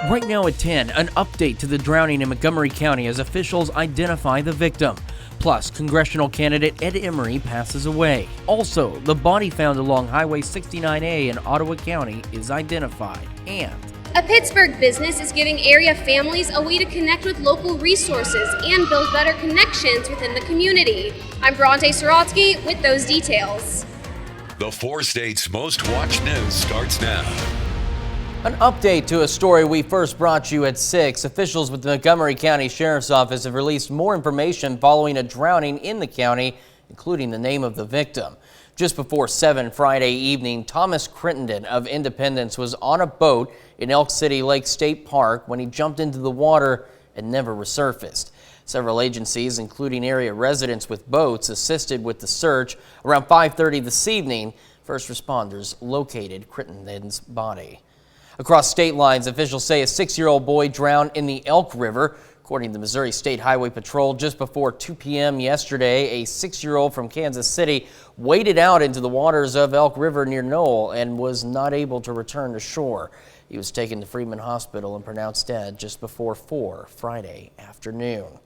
Right now at 10, an update to the drowning in Montgomery County as officials identify the victim. Plus, congressional candidate Ed Emery passes away. Also, the body found along Highway 69A in Ottawa County is identified. And a Pittsburgh business is giving area families a way to connect with local resources and build better connections within the community. I'm Bronte Sorotsky with those details. The four states' most watched news starts now. An update to a story we first brought you at 6. Officials with the Montgomery County Sheriff's Office have released more information following a drowning in the county, including the name of the victim. Just before 7 Friday evening, Thomas Crittenden of Independence was on a boat in Elk City Lake State Park when he jumped into the water and never resurfaced. Several agencies, including area residents with boats, assisted with the search. Around 5:30 this evening, first responders located Crittenden's body. Across state lines, officials say a 6-year-old boy drowned in the Elk River. According to the Missouri State Highway Patrol, just before 2 p.m. yesterday, a 6-year-old from Kansas City waded out into the waters of Elk River near Knoll and was not able to return to shore. He was taken to Freeman Hospital and pronounced dead just before 4 Friday afternoon.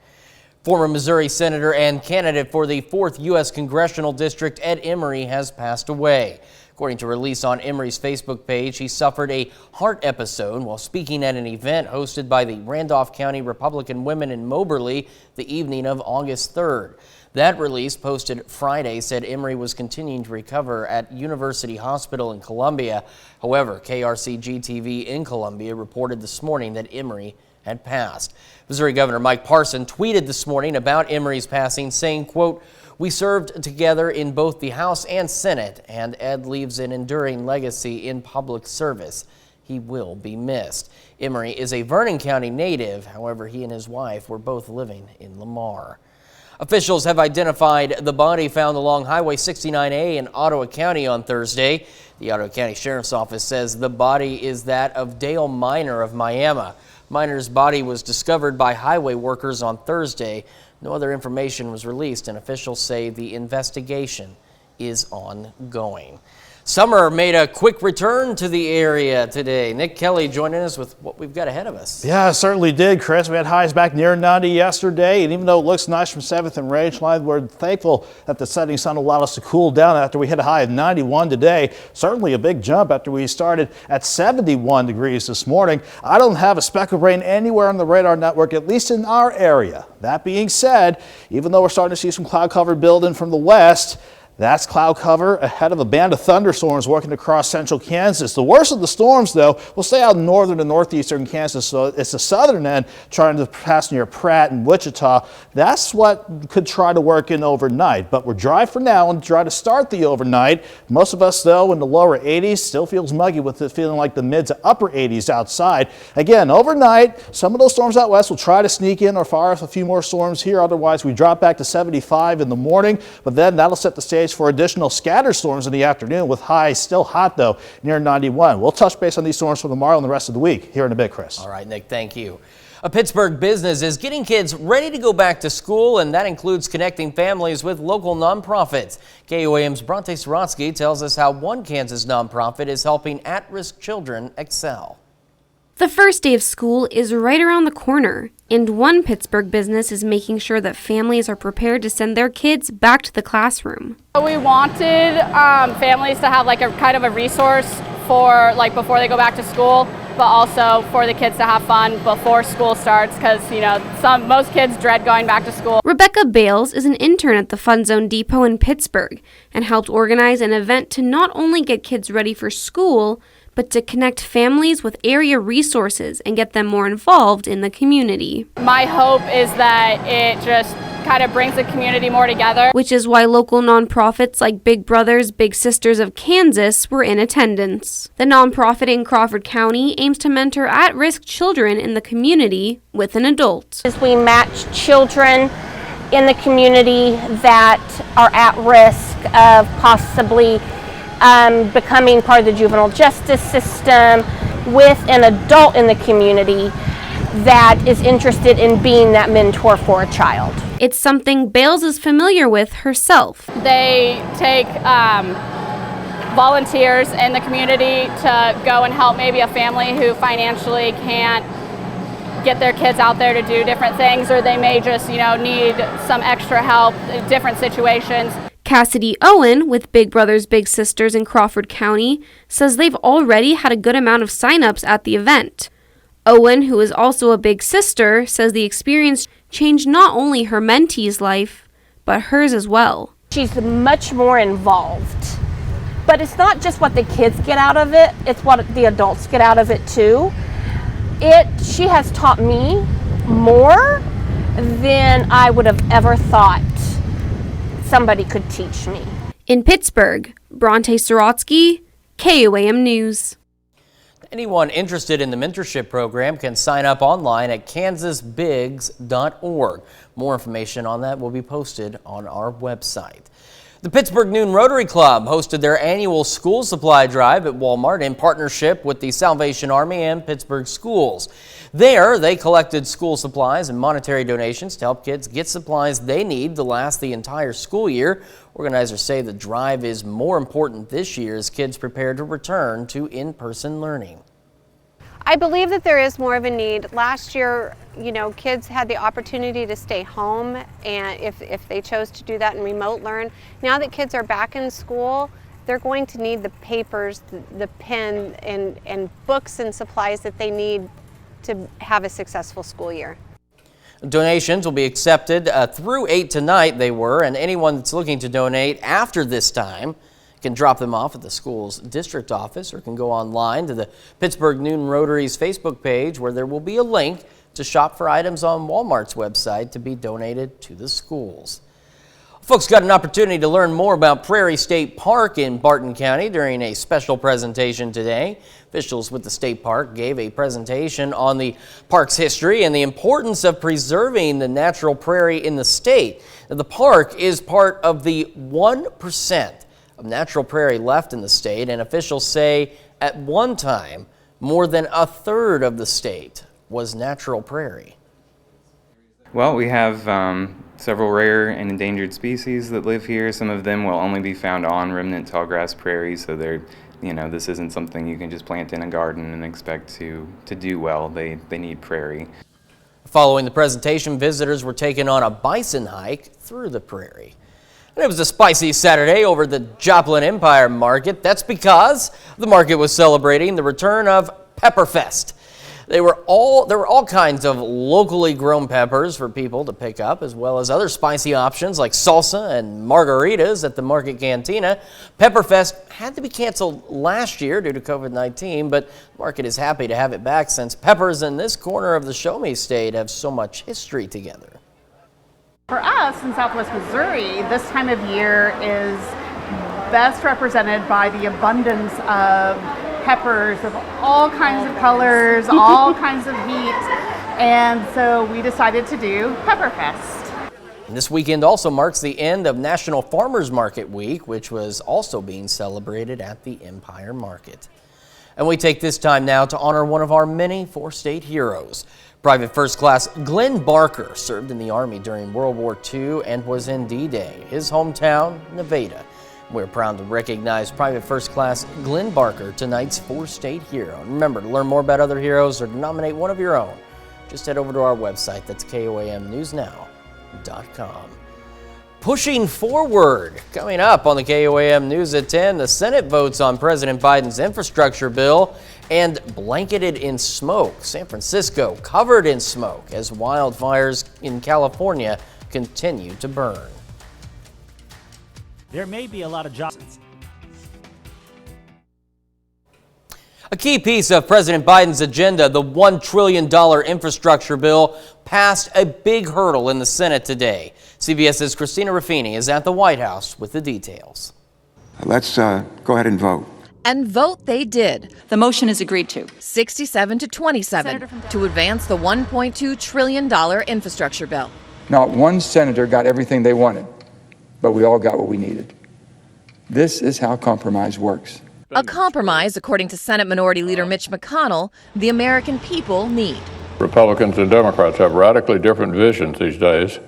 Former Missouri Senator and candidate for the 4th U.S. Congressional District, Ed Emery, has passed away. According to a release on Emery's Facebook page, he suffered a heart episode while speaking at an event hosted by the Randolph County Republican Women in Moberly the evening of August 3rd. That release, posted Friday, said Emery was continuing to recover at University Hospital in Columbia. However, KRCG-TV in Columbia reported this morning that Emery had passed. Missouri Governor Mike Parson tweeted this morning about Emery's passing, saying, quote, "We served together in both the House and Senate, and Ed leaves an enduring legacy in public service. He will be missed." Emery is a Vernon County native. However, he and his wife were both living in Lamar. Officials have identified the body found along Highway 69A in Ottawa County on Thursday. The Ottawa County Sheriff's Office says the body is that of Dale Miner of Miami. Miner's body was discovered by highway workers on Thursday. No other information was released, and officials say the investigation is ongoing. Summer made a quick return to the area today. Nick Kelly joining us with what we've got ahead of us. Yeah, it certainly did, Chris. We had highs back near 90 yesterday, and even though it looks nice from 7th and Rangeline, we're thankful that the setting sun allowed us to cool down after we hit a high of 91 today. Certainly a big jump after we started at 71 degrees this morning. I don't have a speck of rain anywhere on the radar network, at least in our area. That being said, even though we're starting to see some cloud cover building from the west, that's cloud cover ahead of a band of thunderstorms working across central Kansas. The worst of the storms, though, will stay out in northern and northeastern Kansas, so it's the southern end trying to pass near Pratt and Wichita. That's what could try to work in overnight, but we're dry for now and try to start the overnight. Most of us, though, in the lower 80s, still feels muggy with it feeling like the mid to upper 80s outside. Again, overnight, some of those storms out west will try to sneak in or fire off a few more storms here. Otherwise, we drop back to 75 in the morning, but then that'll set the stage for additional scattered storms in the afternoon, with highs still hot, though, near 91. We'll touch base on these storms for tomorrow and the rest of the week here in a bit, Chris. All right, Nick, thank you. A Pittsburgh business is getting kids ready to go back to school, and that includes connecting families with local nonprofits. KOAM's Bronte Sorotsky tells us how one Kansas nonprofit is helping at-risk children excel. The first day of school is right around the corner, and one Pittsburgh business is making sure that families are prepared to send their kids back to the classroom. We wanted families to have like a kind of a resource for before they go back to school, but also for the kids to have fun before school starts, because most kids dread going back to school. Rebecca Bales is an intern at the Fun Zone Depot in Pittsburgh and helped organize an event to not only get kids ready for school, but to connect families with area resources and get them more involved in the community. My hope is that it just kind of brings the community more together. Which is why local nonprofits like Big Brothers Big Sisters of Kansas were in attendance. The nonprofit in Crawford County aims to mentor at-risk children in the community with an adult. As we match children in the community that are at risk of possibly becoming part of the juvenile justice system with an adult in the community that is interested in being that mentor for a child. It's something Bales is familiar with herself. They take volunteers in the community to go and help maybe a family who financially can't get their kids out there to do different things, or they may just, need some extra help in different situations. Cassidy Owen with Big Brothers Big Sisters in Crawford County says they've already had a good amount of signups at the event. Owen, who is also a big sister, says the experience changed not only her mentee's life, but hers as well. She's much more involved. But it's not just what the kids get out of it, it's what the adults get out of it too. She has taught me more than I would have ever thought somebody could teach me. In Pittsburgh, Bronte Sorotsky, KOAM News. Anyone interested in the mentorship program can sign up online at kansasbigs.org. More information on that will be posted on our website. The Pittsburgh Noon Rotary Club hosted their annual school supply drive at Walmart in partnership with the Salvation Army and Pittsburgh Schools. There, they collected school supplies and monetary donations to help kids get supplies they need to last the entire school year. Organizers say the drive is more important this year as kids prepare to return to in-person learning. I believe that there is more of a need. Last year, kids had the opportunity to stay home, and if they chose to do that and remote learn. Now that kids are back in school, they're going to need the papers, the pen, and books and supplies that they need to have a successful school year. Donations will be accepted through 8 tonight, and anyone that's looking to donate after this time can drop them off at the school's district office or can go online to the Pittsburgh Noon Rotary's Facebook page, where there will be a link to shop for items on Walmart's website to be donated to the schools. Folks got an opportunity to learn more about Prairie State Park in Barton County during a special presentation today. Officials with the state park gave a presentation on the park's history and the importance of preserving the natural prairie in the state. Now, the park is part of the 1% of natural prairie left in the state, and officials say at one time more than a third of the state was natural prairie. Well, we have several rare and endangered species that live here. Some of them will only be found on remnant tallgrass prairies, so this isn't something you can just plant in a garden and expect to do well. They need prairie. Following the presentation, visitors were taken on a bison hike through the prairie. And it was a spicy Saturday over the Joplin Empire Market. That's because the market was celebrating the return of Pepperfest. There were all kinds of locally grown peppers for people to pick up, as well as other spicy options like salsa and margaritas at the market cantina. Pepperfest had to be canceled last year due to COVID-19, but the market is happy to have it back since peppers in this corner of the Show Me State have so much history together. For us in Southwest Missouri, this time of year is best represented by the abundance of peppers of all kinds of colors, all kinds of heat, and so we decided to do Pepperfest. And this weekend also marks the end of National Farmers Market Week, which was also being celebrated at the Empire Market. And we take this time now to honor one of our many four-state heroes. Private First Class Glenn Barker served in the Army during World War II and was in D-Day, his hometown, Nevada. We're proud to recognize Private First Class Glenn Barker, tonight's four-state hero. And remember, to learn more about other heroes or to nominate one of your own, just head over to our website. That's KOAMNewsNow.com. Pushing forward. Coming up on the KOAM News at 10, the Senate votes on President Biden's infrastructure bill and blanketed in smoke. San Francisco covered in smoke as wildfires in California continue to burn. There may be a lot of jobs. A key piece of President Biden's agenda, the $1 trillion infrastructure bill, passed a big hurdle in the Senate today. CBS's Christina Ruffini is at the White House with the details. Let's go ahead and vote. And vote they did. The motion is agreed to. 67 to 27 to advance the $1.2 trillion infrastructure bill. Not one senator got everything they wanted, but we all got what we needed. This is how compromise works. A compromise, according to Senate Minority Leader Mitch McConnell, the American people need. Republicans and Democrats have radically different visions these days,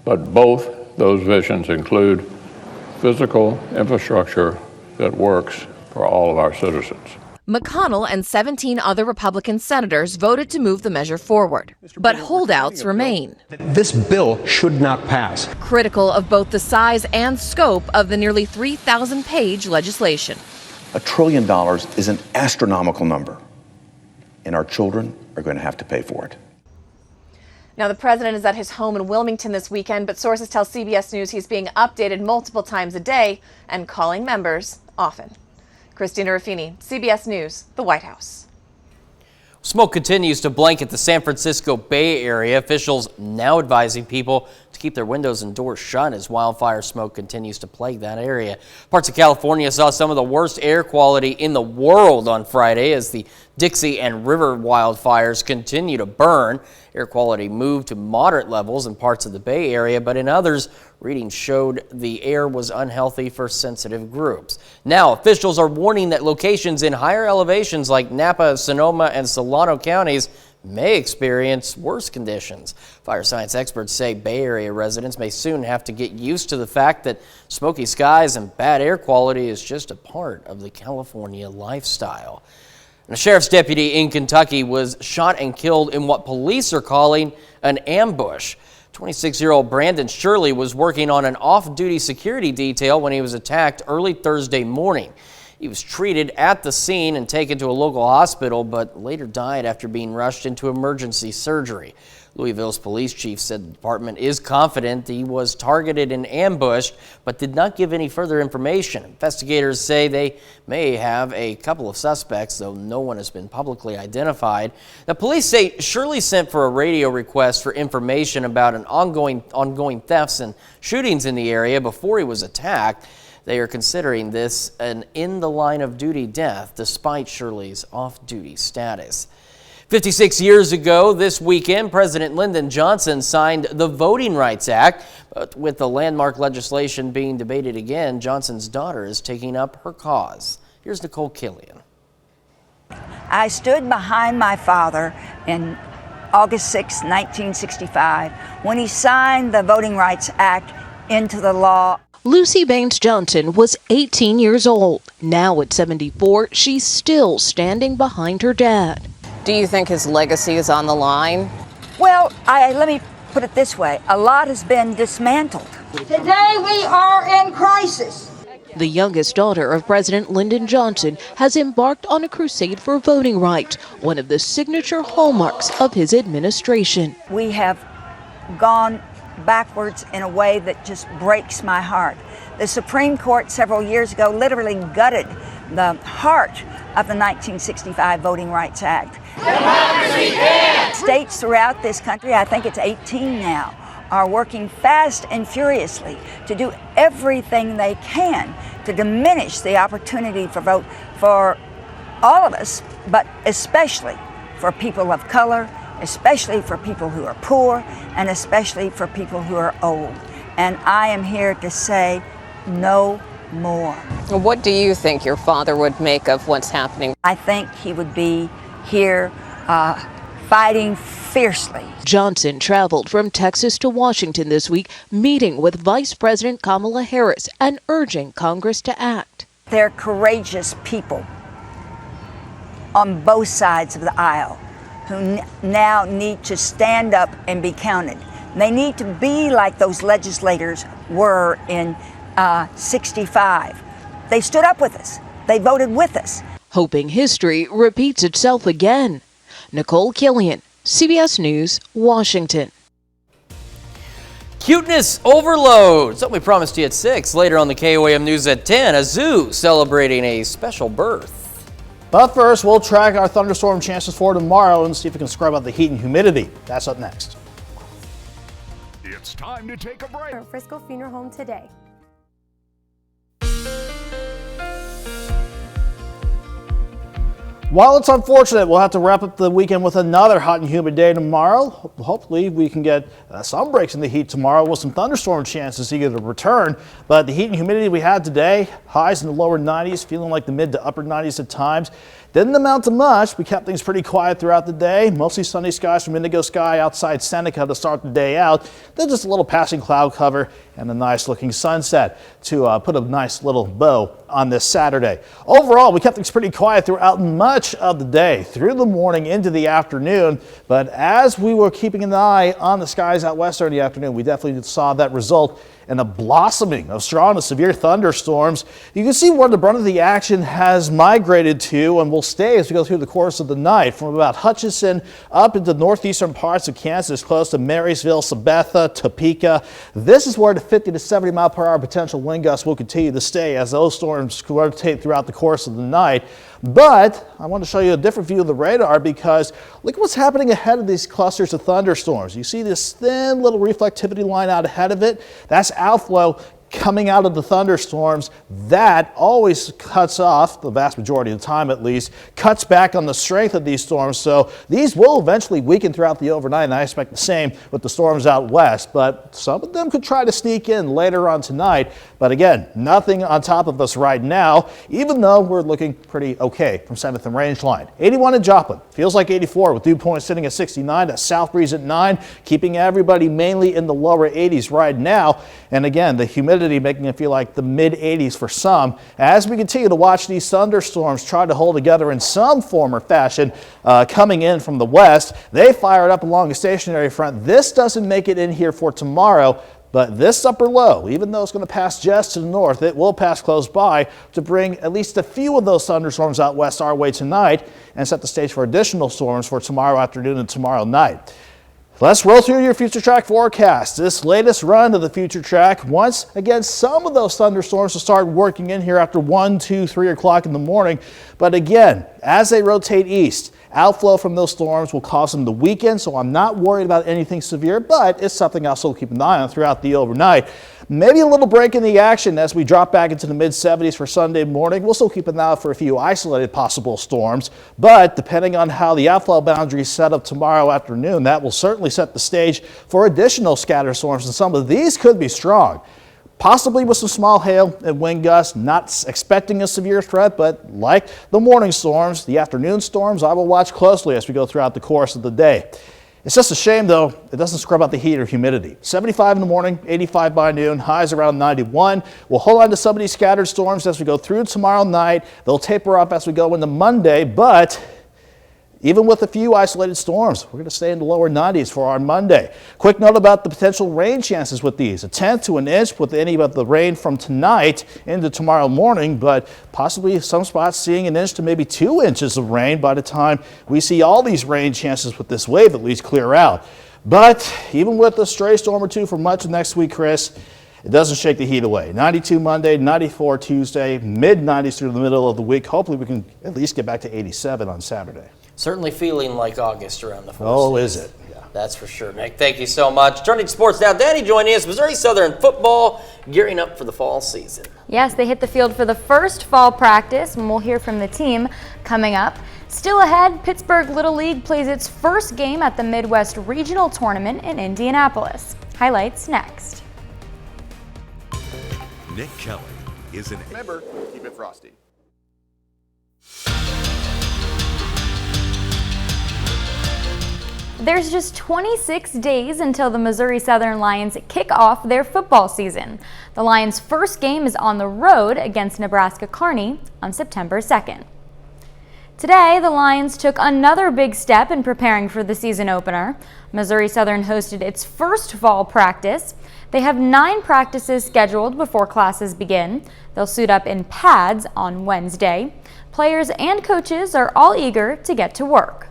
but both those visions include physical infrastructure that works for all of our citizens. McConnell and 17 other Republican senators voted to move the measure forward, but holdouts remain. This bill should not pass. Critical of both the size and scope of the nearly 3,000-page legislation. $1 trillion is an astronomical number, and our children are going to have to pay for it. Now, the president is at his home in Wilmington this weekend, but sources tell CBS News he's being updated multiple times a day and calling members often. Christina Ruffini, CBS News, the White House. Smoke continues to blanket the San Francisco Bay Area. Officials now advising people to keep their windows and doors shut as wildfire smoke continues to plague that area. Parts of California saw some of the worst air quality in the world on Friday as the Dixie and River wildfires continue to burn. Air quality moved to moderate levels in parts of the Bay Area, but in others, readings showed the air was unhealthy for sensitive groups. Now, officials are warning that locations in higher elevations like Napa, Sonoma, and Solano counties may experience worse conditions. Fire science experts say Bay Area residents may soon have to get used to the fact that smoky skies and bad air quality is just a part of the California lifestyle. A sheriff's deputy in Kentucky was shot and killed in what police are calling an ambush. 26-year-old Brandon Shirley was working on an off-duty security detail when he was attacked early Thursday morning. He was treated at the scene and taken to a local hospital, but later died after being rushed into emergency surgery. Louisville's police chief said the department is confident he was targeted and ambushed, but did not give any further information. Investigators say they may have a couple of suspects, though no one has been publicly identified. The police say Shirley sent for a radio request for information about an ongoing thefts and shootings in the area before he was attacked. They are considering this an in-the-line-of-duty death, despite Shirley's off-duty status. 56 years ago this weekend, President Lyndon Johnson signed the Voting Rights Act. But with the landmark legislation being debated again, Johnson's daughter is taking up her cause. Here's Nicole Killian. I stood behind my father in August 6, 1965, when he signed the Voting Rights Act into the law. Lucy Baines Johnson was 18 years old. Now at 74, she's still standing behind her dad. Do you think his legacy is on the line? Well, let me put it this way. A lot has been dismantled. Today we are in crisis. The youngest daughter of President Lyndon Johnson has embarked on a crusade for voting rights, one of the signature hallmarks of his administration. We have gone backwards in a way that just breaks my heart. The Supreme Court several years ago literally gutted the heart of the 1965 Voting Rights Act. States throughout this country, I think it's 18 now, are working fast and furiously to do everything they can to diminish the opportunity for vote for all of us, but especially for people of color, especially for people who are poor, and especially for people who are old. And I am here to say no more. What do you think your father would make of what's happening? I think he would be here fighting fiercely. Johnson traveled from Texas to Washington this week, meeting with Vice President Kamala Harris and urging Congress to act. They're courageous people on both sides of the aisle who now need to stand up and be counted. They need to be like those legislators were in 65. They stood up with us. They voted with us. Hoping history repeats itself again. Nicole Killian, CBS News, Washington. Cuteness overload. Something we promised you at 6. Later on the KOAM News at 10, a zoo celebrating a special birth. But first, we'll track our thunderstorm chances for tomorrow and see if we can scrub out the heat and humidity. That's up next. It's time to take a break. Frisco Funeral Home today. While it's unfortunate, we'll have to wrap up the weekend with another hot and humid day tomorrow. Hopefully, we can get some breaks in the heat tomorrow with some thunderstorm chances eager to return. But the heat and humidity we had today, highs in the lower 90s, feeling like the mid to upper 90s at times. Didn't amount to much. We kept things pretty quiet throughout the day. Mostly sunny skies from indigo sky outside Seneca to start the day out. Then just a little passing cloud cover and a nice looking sunset to put a nice little bow on this Saturday. Overall, we kept things pretty quiet throughout much of the day, through the morning into the afternoon. But as we were keeping an eye on the skies out west during the afternoon, we definitely saw that result in a blossoming of strong to severe thunderstorms. You can see where the brunt of the action has migrated to and will stay as we go through the course of the night, from about Hutchinson up into northeastern parts of Kansas, close to Marysville, Sabetha, Topeka. This is where the 50 to 70 mile per hour potential wind gusts will continue to stay as those storms rotate throughout the course of the night. But I want to show you a different view of the radar, because look at what's happening ahead of these clusters of thunderstorms. You see this thin little reflectivity line out ahead of it? That's outflow coming out of the thunderstorms. That always cuts off, the vast majority of the time at least, cuts back on the strength of these storms. So these will eventually weaken throughout the overnight, and I expect the same with the storms out west. But some of them could try to sneak in later on tonight. But again, nothing on top of us right now, even though we're looking pretty okay from 7th and range line. 81 in Joplin, feels like 84 with dew points sitting at 69, a south breeze at 9, keeping everybody mainly in the lower 80s right now. And again, the humidity making it feel like the mid 80s for some. As we continue to watch these thunderstorms try to hold together in some form or fashion coming in from the west, they fired up along a stationary front. This doesn't make it in here for tomorrow. But this upper low, even though it's going to pass just to the north, it will pass close by to bring at least a few of those thunderstorms out west our way tonight and set the stage for additional storms for tomorrow afternoon and tomorrow night. Let's roll through your future track forecast. This latest run of the future track, once again, some of those thunderstorms will start working in here after 1, 2, 3 o'clock in the morning. But again, as they rotate east, outflow from those storms will cause them to weaken, so I'm not worried about anything severe, but it's something I'll still keep an eye on throughout the overnight. Maybe a little break in the action as we drop back into the mid-70s for Sunday morning. We'll still keep an eye out for a few isolated possible storms, but depending on how the outflow boundaries set up tomorrow afternoon, that will certainly set the stage for additional scattered storms, and some of these could be strong. Possibly with some small hail and wind gusts, not expecting a severe threat, but like the morning storms, the afternoon storms, I will watch closely as we go throughout the course of the day. It's just a shame, though, it doesn't scrub out the heat or humidity. 75 in the morning, 85 by noon, highs around 91. We'll hold on to some of these scattered storms as we go through tomorrow night. They'll taper off as we go into Monday, but even with a few isolated storms, we're going to stay in the lower 90s for our Monday. Quick note about the potential rain chances with these. 1/10 to an inch with any of the rain from tonight into tomorrow morning, but possibly some spots seeing 1 inch to maybe 2 inches of rain by the time we see all these rain chances with this wave at least clear out. But even with a stray storm or two for much of next week, Chris, it doesn't shake the heat away. 92 Monday, 94 Tuesday, mid-90s through the middle of the week. Hopefully we can at least get back to 87 on Saturday. Certainly feeling like August around the 4th. Oh, is it? Yeah. That's for sure, Nick. Thank you so much. Turning to sports now, Danny joining us. Missouri Southern football gearing up for the fall season. Yes, they hit the field for the first fall practice, and we'll hear from the team coming up. Still ahead, Pittsburgh Little League plays its first game at the Midwest Regional Tournament in Indianapolis. Highlights next. Nick Kelly is an... Remember, keep it frosty. There's just 26 days until the Missouri Southern Lions kick off their football season. The Lions' first game is on the road against Nebraska Kearney on September 2nd. Today, the Lions took another big step in preparing for the season opener. Missouri Southern hosted its first fall practice. They have 9 practices scheduled before classes begin. They'll suit up in pads on Wednesday. Players and coaches are all eager to get to work.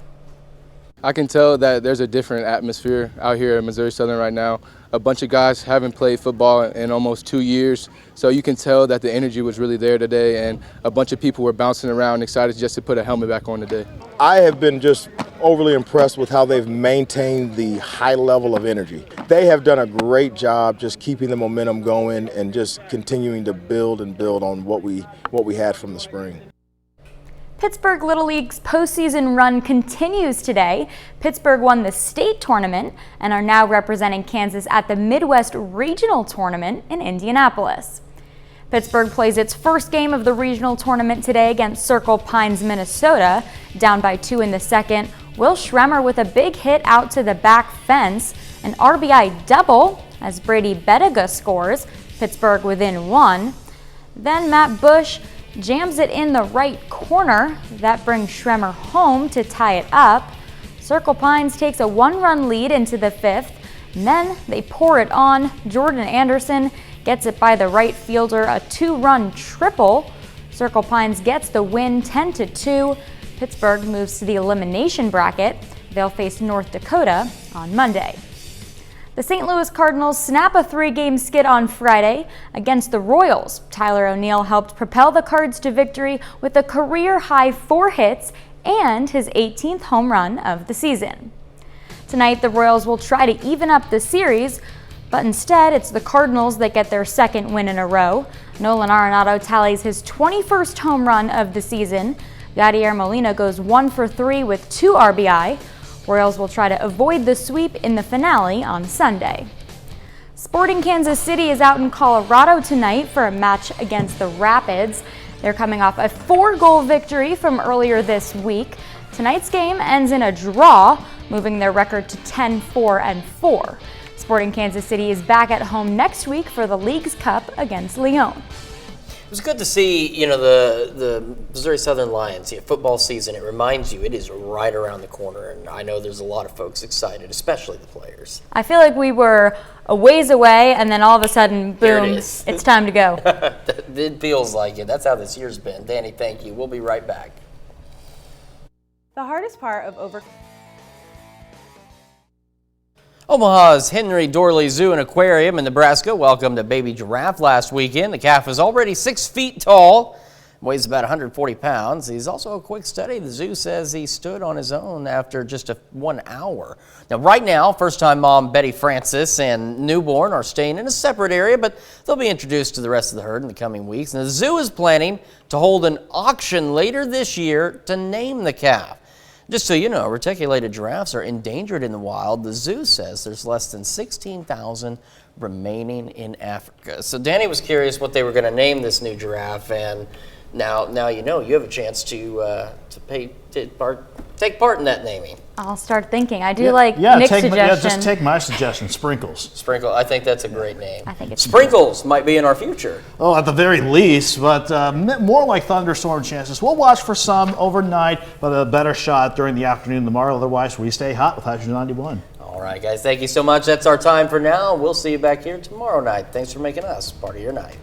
I can tell that there's a different atmosphere out here at Missouri Southern right now. A bunch of guys haven't played football in almost 2 years, so you can tell that the energy was really there today, and a bunch of people were bouncing around, excited just to put a helmet back on today. I have been just overly impressed with how they've maintained the high level of energy. They have done a great job just keeping the momentum going and just continuing to build on what we had from the spring. Pittsburgh Little League's postseason run continues today. Pittsburgh won the state tournament and are now representing Kansas at the Midwest Regional Tournament in Indianapolis. Pittsburgh plays its first game of the regional tournament today against Circle Pines, Minnesota. Down by 2 in the second, Will Schremer with a big hit out to the back fence. An RBI double as Brady Bettiga scores. Pittsburgh within 1. Then Matt Bush jams it in the right corner. That brings Schremer home to tie it up. Circle Pines takes a 1-run lead into the 5th. And then they pour it on. Jordan Anderson gets it by the right fielder, a 2-run triple. Circle Pines gets the win 10-2. Pittsburgh moves to the elimination bracket. They'll face North Dakota on Monday. The St. Louis Cardinals snap a 3-game skid on Friday against the Royals. Tyler O'Neill helped propel the Cards to victory with a career-high 4 hits and his 18th home run of the season. Tonight, the Royals will try to even up the series, but instead, it's the Cardinals that get their second win in a row. Nolan Arenado tallies his 21st home run of the season. Yadier Molina goes 1 for 3 with 2 RBI. Royals will try to avoid the sweep in the finale on Sunday. Sporting Kansas City is out in Colorado tonight for a match against the Rapids. They're coming off a 4-goal victory from earlier this week. Tonight's game ends in a draw, moving their record to 10-4-4. Sporting Kansas City is back at home next week for the League's Cup against Lyon. It was good to see, the Missouri Southern Lions, football season. It reminds you it is right around the corner, and I know there's a lot of folks excited, especially the players. I feel like we were a ways away, and then all of a sudden, boom, it's time to go. It feels like it. That's how this year's been. Danny, thank you. We'll be right back. The hardest part of Omaha's Henry Dorley Zoo and Aquarium in Nebraska welcomed a baby giraffe last weekend. The calf is already 6 feet tall, weighs about 140 pounds. He's also a quick study. The zoo says he stood on his own after just 1 hour. Now, right now, first-time mom Betty Francis and newborn are staying in a separate area, but they'll be introduced to the rest of the herd in the coming weeks. And the zoo is planning to hold an auction later this year to name the calf. Just so you know, reticulated giraffes are endangered in the wild. The zoo says there's less than 16,000 remaining in Africa. So Danny was curious what they were going to name this new giraffe, and now you know you have a chance to take part in that naming. I'll start thinking. I do like Nick's suggestion. Just take my suggestion, Sprinkles. Sprinkle, I think that's a great name. I think it's Sprinkles might be in our future. Oh, at the very least, but more like thunderstorm chances. We'll watch for some overnight, but a better shot during the afternoon tomorrow. Otherwise, we stay hot with Hydro 91. All right, guys, thank you so much. That's our time for now. We'll see you back here tomorrow night. Thanks for making us part of your night.